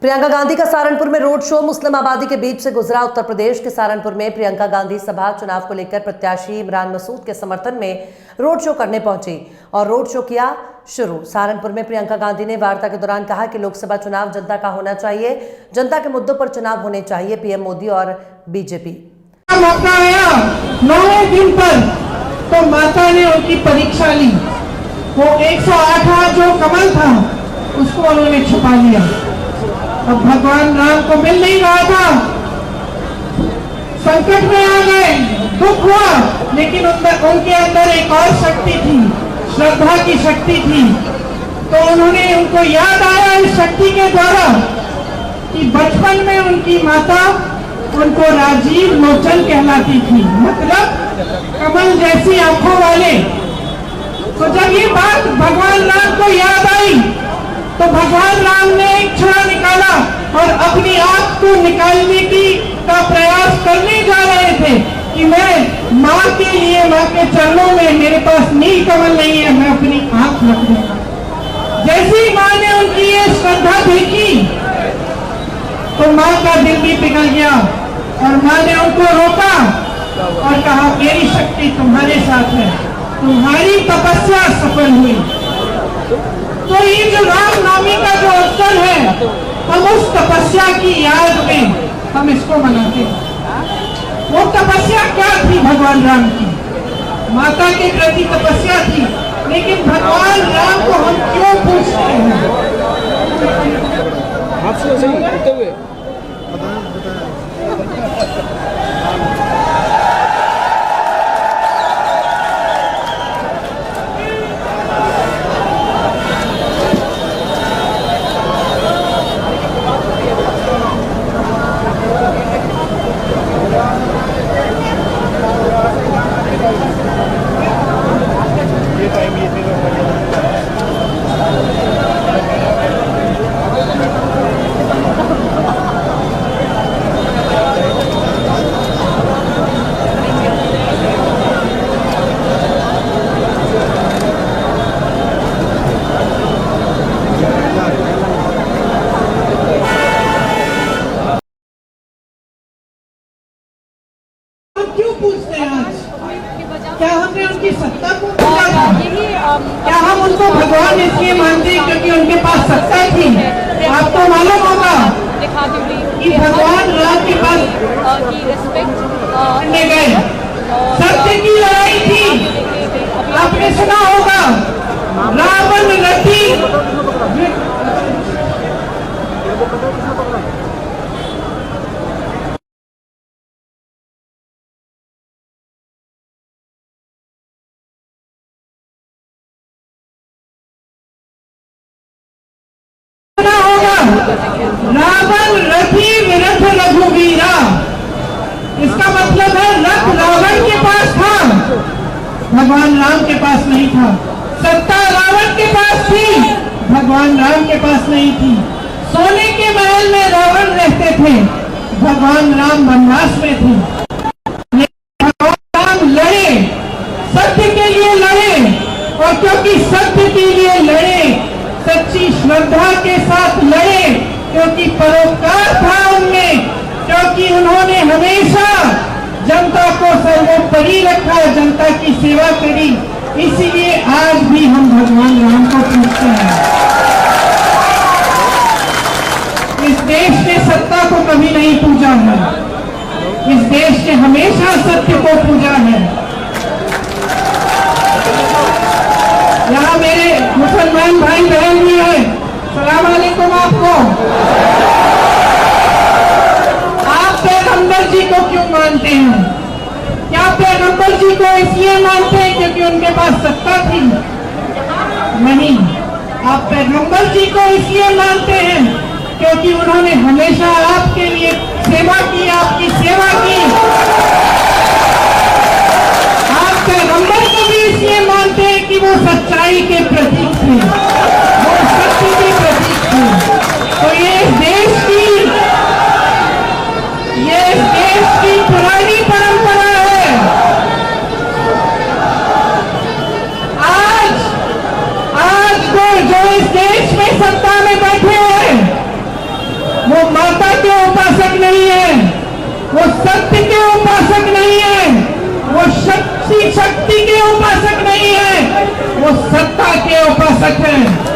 प्रियंका गांधी का सहारनपुर में road show. मुस्लिम आबादी के बीच से गुजरा। उत्तर प्रदेश के सहारनपुर में प्रियंका गांधी सभा चुनाव को लेकर प्रत्याशी इमरान मसूद के समर्थन में रोड शो करने पहुंची और रोड शो किया शुरू। सहारनपुर में प्रियंका गांधी ने वार्ता के दौरान कहा कि लोकसभा चुनाव जनता का होना चाहिए, जनता के मुद्दों पर चुनाव होने चाहिए। पीएम मोदी और बीजेपी मौका आया 9वें दिन पर तो माता ने उनकी परीक्षा ली। वो 108 जो कमल था उसको उन्होंने छुपा लिया। अब भगवान राम को मिल नहीं रहा था, संकट में आ गए, दुख हुआ, लेकिन उनके अंदर एक और शक्ति थी, श्रद्धा की शक्ति थी। तो उन्होंने उनको याद आया इस शक्ति के द्वारा कि बचपन में उनकी माता उनको राजीव लोचन कहलाती थी, मतलब कमल जैसी आंखों वाले। तो जब ये बात भगवान राम को याद आई तो भगवान राम ने एक छुरा निकाला और अपनी आंख को निकालने का प्रयास करने जा रहे थे कि मैं माँ के लिए, माँ के चरणों में मेरे पास नील कमल नहीं है, मैं अपनी आंख रख दूंगा। जैसे ही माँ ने उनकी ये श्रद्धा देखी तो माँ का दिल भी पिघल गया और माँ ने उनको रोका और कहा मेरी शक्ति तुम्हारे साथ है, तुम्हारी तपस्या सफल हुई। तो ये जो रामनवमी का जो अवसर है, हम उस तपस्या की याद में हम इसको मनाते हैं। वो तपस्या क्या थी भगवान राम की? माता के प्रति तपस्या थी, लेकिन भगवान राम को हम क्यों पूछते हैं? आपसे सही होते हुए पूछते हैं आज? क्या हमने उनकी सत्ता को पूछा था? क्या हम उनको भगवान इसलिए मानते हैं क्योंकि उनके पास सत्ता थी? आपको मालूम होगा कि भगवान राम के पास गए, सत्य की लड़ाई थी। आपने सुना होगा रावण रथी रावण रथी विरथ रघुवीरा। इसका मतलब है रथ रावण के पास था, भगवान राम के पास नहीं था। सत्ता रावण के पास थी, भगवान राम के पास नहीं थी। सोने के महल में रावण रहते थे, भगवान राम वनवास में थे। भगवान राम लड़े, सत्य के लिए लड़े, और क्योंकि सत्य के लिए लड़े, सच्ची श्रद्धा के साथ लड़े, क्योंकि परोपकार था उनमें, क्योंकि उन्होंने हमेशा जनता को सर्वोपरि रखा, जनता की सेवा करी। इसीलिए आज भी हम भगवान राम को पूछते हैं। इस देश ने सत्ता को कभी नहीं पूजा है, इस देश ने हमेशा सत्य को पूजा है। यहाँ मेरे मुसलमान भाई बहन भी हैं, सलाम अलैकुम आपको। आप पैगंबर जी को क्यों मानते हैं? क्या पैगंबर जी को इसलिए मानते हैं क्योंकि उनके पास सत्ता थी? नहीं, आप पैगंबर जी को इसलिए मानते हैं क्योंकि उन्होंने हमेशा आपके लिए सेवा की, आपकी सेवा की। आप पैगंबर को भी इसलिए मानते हैं कि वो सच्चाई के प्रतीक थे, वो सत्य के प्रतीक थे। तो ये देश की पुरानी परंपरा है। आज को जो इस देश में सत्ता में बैठे हैं, वो माता के उपासक नहीं है, वो सत्य के उपासक नहीं है, वो शक्ति के उपासक नहीं है, वो सत्ता के उपासक है।